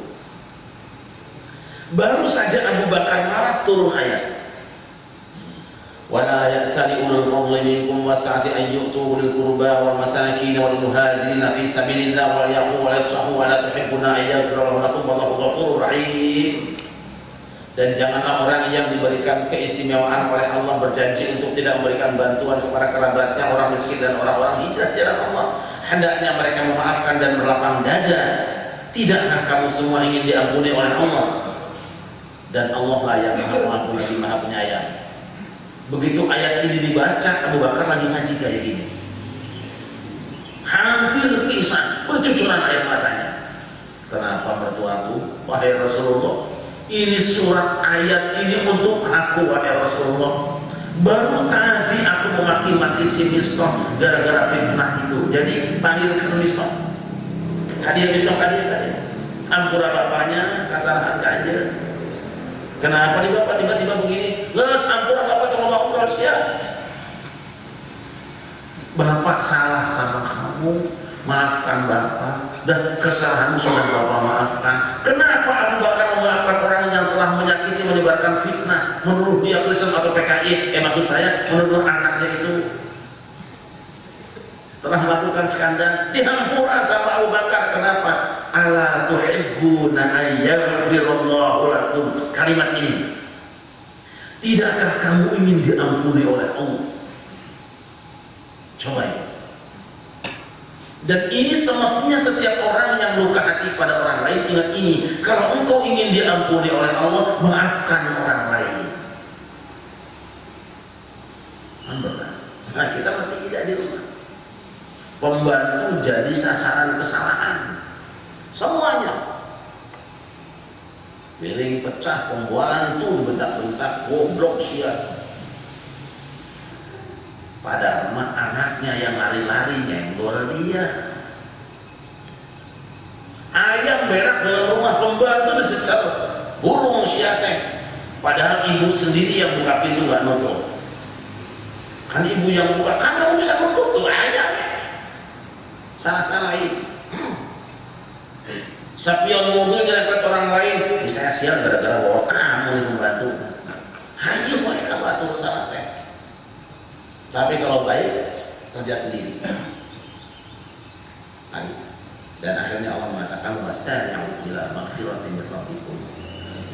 Baru saja Abu Bakar marah turun ayat. Wala ya'tali ulul fadli minkum was'ati an yu'tu ulil qurba wal masakin wal muhajirin fi sabilillah wal yafu wal yasfahu wa la tuhibbuna an yaghfira lakum wallahu ghafurur rahim. Dan janganlah orang yang diberikan keistimewaan oleh Allah berjanji untuk tidak memberikan bantuan kepada kerabatnya, orang miskin dan orang-orang hijrah jalan Allah. Hendaknya mereka memaafkan dan berlapang dada. Tidakkah kamu semua ingin diampuni oleh Allah? Dan Allah lah yang maha pengampun lagi maha penyayang. Begitu ayat ini dibaca, Abu Bakar lagi ngaji kayak gini, hampir pingsan, bercucuran air matanya. Kenapa mertuaku? Wahai Rasulullah, ini surat ayat ini untuk aku, wahai Rasulullah. Baru tadi aku memaki-maki si Mistah gara-gara fitnah itu. Jadi panggilkan Mistah. Hadiah Mistah, hadiah. Ampura bapaknya, kasar aja. Kenapa nih bapak tiba-tiba begini? Nges, ampura bapak kalau mau urus ya. Bapak salah sama kamu, maafkan bapak. dan kesalahanmu sudah Bapak maafkan. Kenapa Abu Bakar memaafkan orang yang telah menyakiti, menyebarkan fitnah, menuduh dia Kristen atau PKI? Maksud saya menuduh anaknya itu telah melakukan skandal, dihampura sama Abu Bakar. Kenapa? Ala tuhibbuna ayyaghfirallahu lakum. Kalimat ini, tidakkah kamu ingin diampuni oleh Allah? Coba ya. Dan ini semestinya setiap orang yang luka hati pada orang lain ingat ini. Kalau engkau ingin diampuni oleh Allah, maafkan orang lain. Nah, kita mati tidak di rumah. Pembantu jadi sasaran kesalahan semuanya. Piring pecah, pembualan tuh bentak-bentak, goblok siap. Padahal mah anaknya yang lari-lari nyenggol dia. Ayam berak dalam rumah, pembantu disecer, burung siate. Padahal ibu sendiri yang buka pintu nggak nutup. Kan ibu yang buka, kan kamu bisa nutup tuh ayam. Salah-salahin. Sapion mobil nyerempet orang lain, bisa sial gara-gara bawa kamu yang membantu. Hayu mereka batu salah teh. Tapi kalau baik kerja sendiri. Dan akhirnya Allah mengatakan wasari'u ila maghfiratin min rabbikum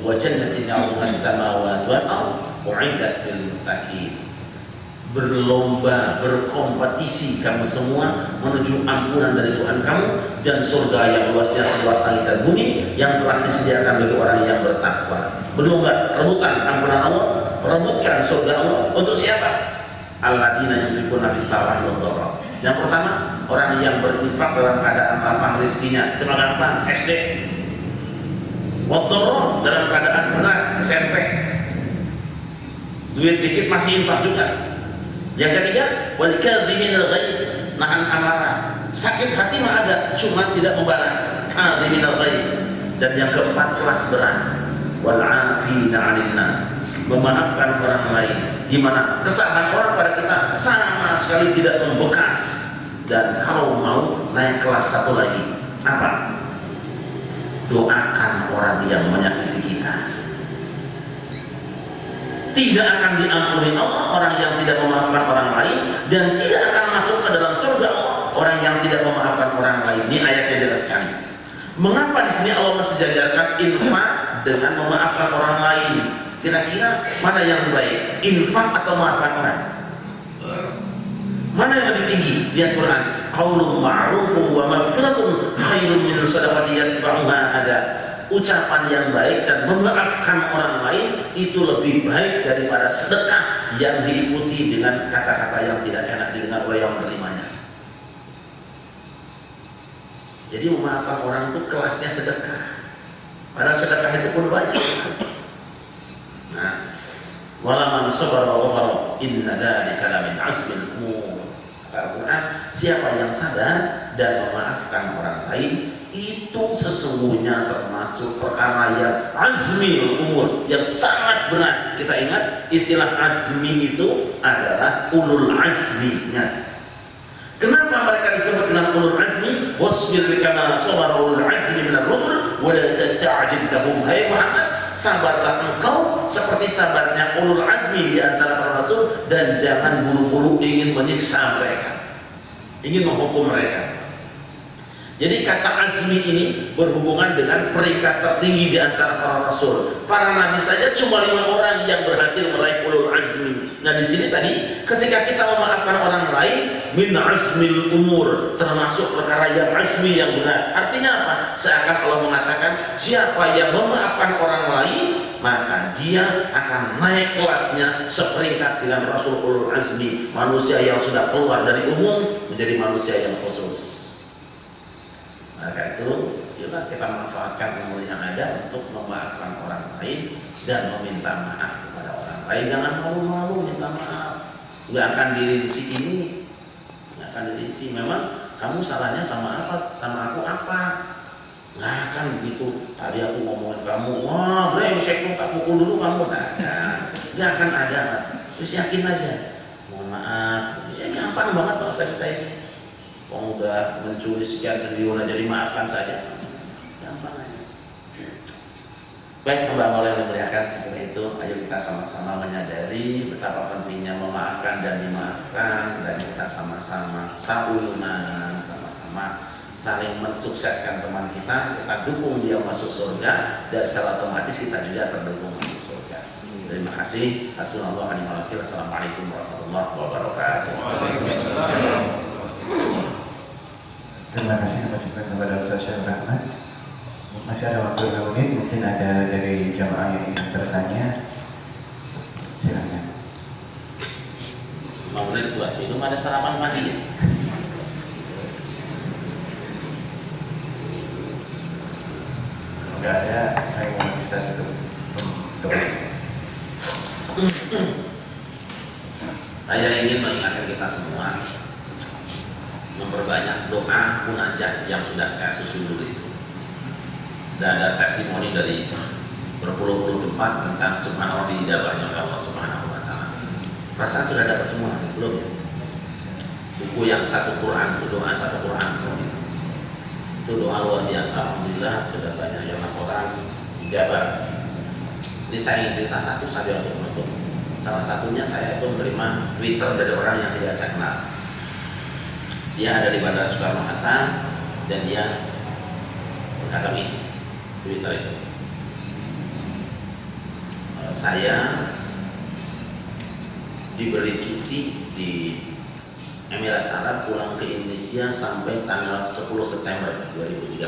wa jannatin 'arduha as-samawati wal ardu u'iddat lil muttaqin. Berlomba, berkompetisi kamu semua menuju ampunan dari Tuhan kamu dan surga yang luasnya seluas langit dan bumi yang telah disediakan bagi orang yang bertakwa. Berlomba, rebutan ampunan Allah, perebutkan surga Allah untuk siapa? Alladzina yunfiquna fis sarra'i wad dharra. Yang pertama, orang yang berinfak dalam keadaan lapang rezekinya. Itu apa? SD. Wad dharra dalam keadaan berat, SMP. Duit dikit masih infak juga. Yang ketiga, wal kadhiminal ghaidh, nahan amarah. Sakit hati mah ada, cuma tidak membalas. Kadhiminal ghaidh. Dan yang keempat, kelas berat. Wal 'afina 'anil nas, memaafkan orang lain. Di mana kesalahan orang pada kita sama sekali tidak membekas. Dan kalau mau naik kelas satu lagi, apa? Doakan orang yang menyakiti kita. Tidak akan diampuni Allah orang yang tidak memaafkan orang lain, dan tidak akan masuk ke dalam surga Allah orang yang tidak memaafkan orang lain. Ini ayatnya jelas sekali. Mengapa di sini Allah mensejajarkan infak dengan memaafkan orang lain? Kira-kira mana yang baik? Infak atau memaafkan orang? Mana yang lebih tinggi? Lihat Quran. Qaulun ma'rufun wa maghfiratun khairun min shadaqatin yatba'uha adha. Ucapan yang baik dan memaafkan orang lain itu lebih baik daripada sedekah yang diikuti dengan kata-kata yang tidak enak didengar oleh yang menerimanya. Jadi memaafkan orang itu kelasnya sedekah. Padahal sedekah itu pun banyak. Nah, wala man sabara wa ghafara inna dzalika lamin azmil umur. Al-Quran, siapa yang sabar dan memaafkan orang lain itu sesungguhnya termasuk perkara yang azmil umur, yang sangat berat. Kita ingat istilah azmi itu adalah ulul azminya. Kenapa mereka disebut dengan ulul azmi? Wasbir kama sabara ulul azmi minar rusul wa la tasta'jil lahum. Hai Muhammad, sabarlah engkau seperti sabarnya ulul azmi di antara para rasul, dan jangan buru-buru ingin menyiksa mereka, ingin menghukum mereka. Jadi kata azmi ini berhubungan dengan peringkat tertinggi di antara para rasul. Para nabi saja cuma 5 orang yang berhasil meraih ulul azmi. Nah di sini tadi ketika kita memaafkan orang lain, min azmil umur, termasuk perkara yang azmi, yang berat. Artinya apa? Seakan Allah mengatakan siapa yang memaafkan orang lain, maka dia akan naik kelasnya seperingkat dengan Rasul ulul azmi, manusia yang sudah keluar dari umum menjadi manusia yang khusus. Maka itu kita manfaatkan umur yang ada untuk memaafkan orang lain dan meminta maaf kepada orang lain. Jangan malu-malu minta maaf. Nggak akan dirinci ini, nggak akan dirinci. Memang kamu salahnya sama apa? Sama aku apa? Nggak akan begitu. Tadi aku ngomongin kamu, wah brengsek lu, tak pukul dulu kamu. Nah, nggak akan ada. Terus yakin aja. Mohon maaf. Ya gampang banget bahasa kita ini. udah mencuri sekian triliun aja dimaafkan saja. Gampang aja. Baik, hamba Allah yang dimuliakan, setelah itu ayo kita sama-sama menyadari betapa pentingnya memaafkan dan dimaafkan, dan kita sama-sama saulunan, sama-sama saling mensukseskan teman kita dukung dia masuk surga, dan secara otomatis kita juga terdukung masuk surga. Terima kasih. Assalamualaikum warahmatullahi wabarakatuh. Terima kasih kepada Ustaz Syekh Rahmat. Masih ada waktu 2 menit, mungkin ada dari jamaah yang ingin bertanya. Silakan. 5 menit buat minum, ada sarapan pagi ya? Enggak ada, saya mau bisa tutup doa. Saya ingin mengingatkan kita semua memperbanyak doa munajat yang sudah saya susun dulu itu. Sudah ada testimoni dari berpuluh-puluh tempat tentang subhanallah diijabahnya oleh Allah Subhanahu wa taala. Perasaan sudah dapat semua, belum ya? Buku yang satu Quran itu doa satu Quran itu doa luar biasa. Alhamdulillah sudah banyak yang laporan dijabah. Ini saya ingin cerita satu saja untuk menutup. Salah satunya saya itu menerima Twitter dari orang yang tidak saya kenal. Dia ada di Bandara Soekarno-Hatta dan dia berkata ini Twitter itu, saya diberi cuti di Emirat Arab pulang ke Indonesia sampai tanggal 10 September 2013.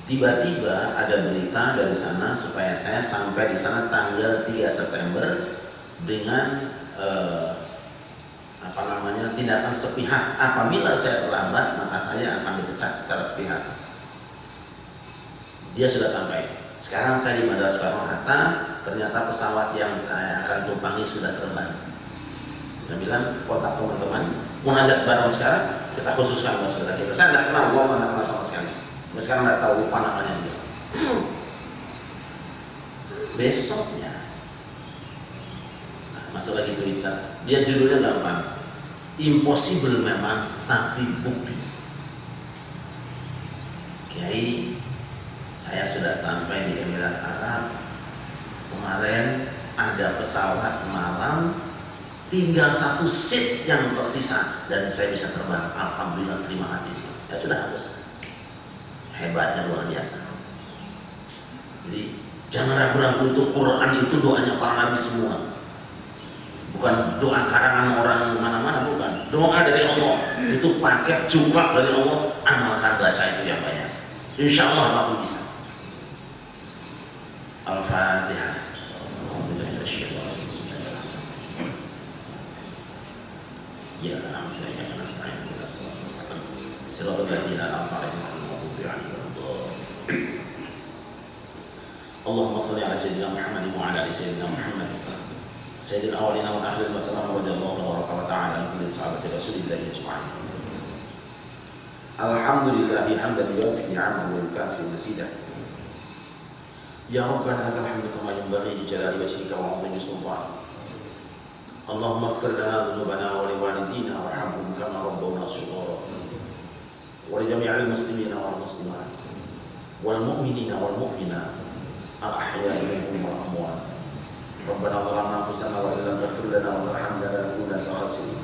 Tiba-tiba ada berita dari sana supaya saya sampai di sana tanggal 3 September dengan tindakan sepihak. Apabila saya terlambat, maka saya akan dipecat secara sepihak. Dia sudah sampai. Sekarang saya di Bandara Soekarno-Hatta, ternyata pesawat yang saya akan tumpangi sudah terbang. Saya bilang, kontak teman-teman, munajat bareng sekarang, kita khususkan buat saudara kita. Saya tidak kenal, gua tidak kenal sama sekali. Sekarang tidak tahu lupa namanya dia. Besoknya, masuk lagi Twitter, dia judulnya gampang, impossible memang, tapi bukti. Kiai, saya sudah sampai di Emirat Arab. Kemarin ada pesawat malam, tinggal 1 seat yang tersisa dan saya bisa terbang. Alhamdulillah, terima kasih. Ya sudah habis. Hebatnya luar biasa. Jadi jangan ragu-ragu, itu Quran itu doanya para nabi semua. Bukan doa karangan orang mana-mana, bukan. Doa dari Allah. Itu paket jumlah dari Allah. Amalkan, baca itu yang banyak. Insya Allah apapun bisa. Al-Fatihah. Ya Allah, kita nasta'in kita sallallahu siratal ladzina an'amta 'alaihim ghairil maghdubi 'alaihim waladdallin. Allahumma shalli 'ala sayyidina Muhammad wa 'ala ali sayyidina Muhammad. Sayyidil awwalina wal akhirin wa sallallahu radhiyallahu tabaraka wa ta'ala an kulli sahabati Rasulillahi ajma'in. Alhamdulillahi hamdan yuwafi ni'amahu wa yukafi mazidah. Ya Rabbana lakal hamdu kama yanbaghi li jalali wajhika wa 'azimi sultanik. Allahumma ighfir lana dhunubana wa li walidina warhamhum kama rabbawna shighara. Wa li jami'il muslimina wal muslimat wal mu'minina wal mu'minat al ahya'i minhum wal amwat. Rabbana zalamna anfusana wa illam taghfir lana wa tarhamna lanakunanna minal khasirin.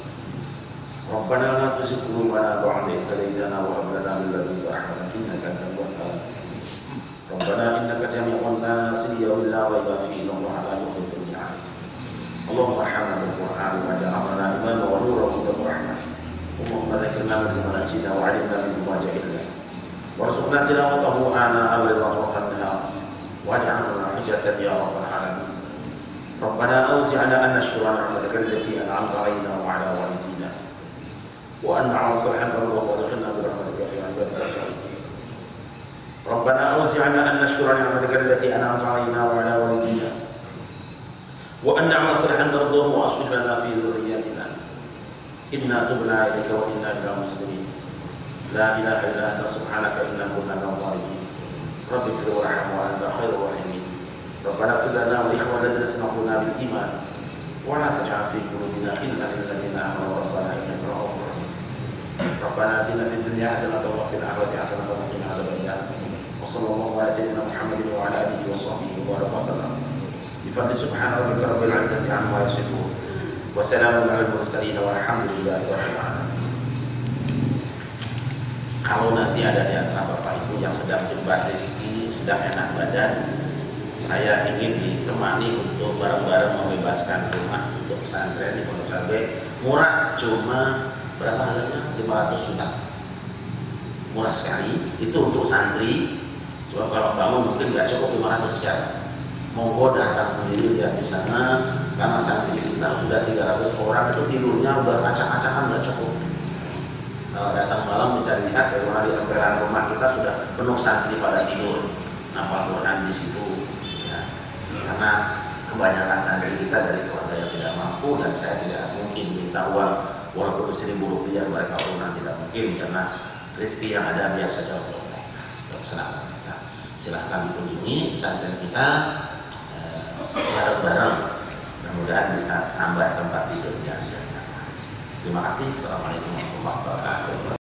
Rabbana la tuzigh qulubana ba'da idh hadaytana wa hab lana min ladunka rahmatan innaka antal wahhab. Rabbana innaka jami'un nasi yawmin la rayba fihi inna Allaha la yukhliful mi'ad. Allahumma arhamna bil Qur'an waj'alna imama wa nuran wa rahmah. Allahumma dhakkirna bima nasina wa 'allimna mimma jahilna. Warzuqna tilawatahu ana al-layli wa atrafan-nahar. Waj'alna hujjatan ya rabbal alamin. Rabbana awzi'na an nashkura ni'mataka allati an'amta 'alaina wa 'ala walidina wa an na'mal salihan wa adkhilna bi rahmatika fi 'ibadika as-salihin. Rabbana awzi'na an nashkura ni'mataka allati an'amta 'alaina wa 'ala walidina wa an na'mal salihan tardahu wa aslih lana fi dhurriyyatina inna tubna ilaika wa inna minal muslimin. La ilaha illa anta subhanaka inna kunna minadh dhalimin. Rabbi ighfir warham wa anta khairur rahimin. Rabbana ighfir lana wa li ikhwanina sabaquna bil iman wa la taj'al fi qulubina ghillan lil ladzina amanu rabbana innaka ra'ufur rahim. Rabbana atina fid dunya hasanatan wa fil akhirati hasanatan wa qina adzabannar. Wa sallallahu ala sayyidina Muhammadin wa ala alihi wa sahbihi wa sallam. Bi fadli subhana rabbika rabbil izzati amma yasifun. Wa salamun alal mursalin walhamdulillahi rabbil alamin. Kalau nanti ada di antara Bapak Ibu yang sedang jembat rezeki, sedang enak badan, saya ingin ditemani untuk bareng-bareng membebaskan rumah untuk pesantren di Pondok Cabe. Murah, cuma berapa harganya? 500 juta. Murah sekali. Itu untuk santri. Sebab kalau bangun mungkin nggak cukup 500 sekarang. Monggo datang sendiri lihat di sana, karena santri kita sudah 300 orang, itu tidurnya udah acak-acakan nggak cukup. Kalau datang malam bisa lihat bagaimana di emperan rumah kita sudah penuh santri pada tidur. Nampak Quran di situ. Ya. Karena kebanyakan santri kita dari keluarga yang tidak mampu, dan saya tidak mungkin minta uang walaupun 1.000 rupiah mereka orang tidak mungkin, karena rezeki yang ada biasa jauh untuk mereka. Senang. Nah, silahkan dikunjungi pesantren kita bareng-bareng. Mudah-mudahan bisa tambah tempat tidur yang. Terima kasih. Assalamualaikum warahmatullahi wabarakatuh.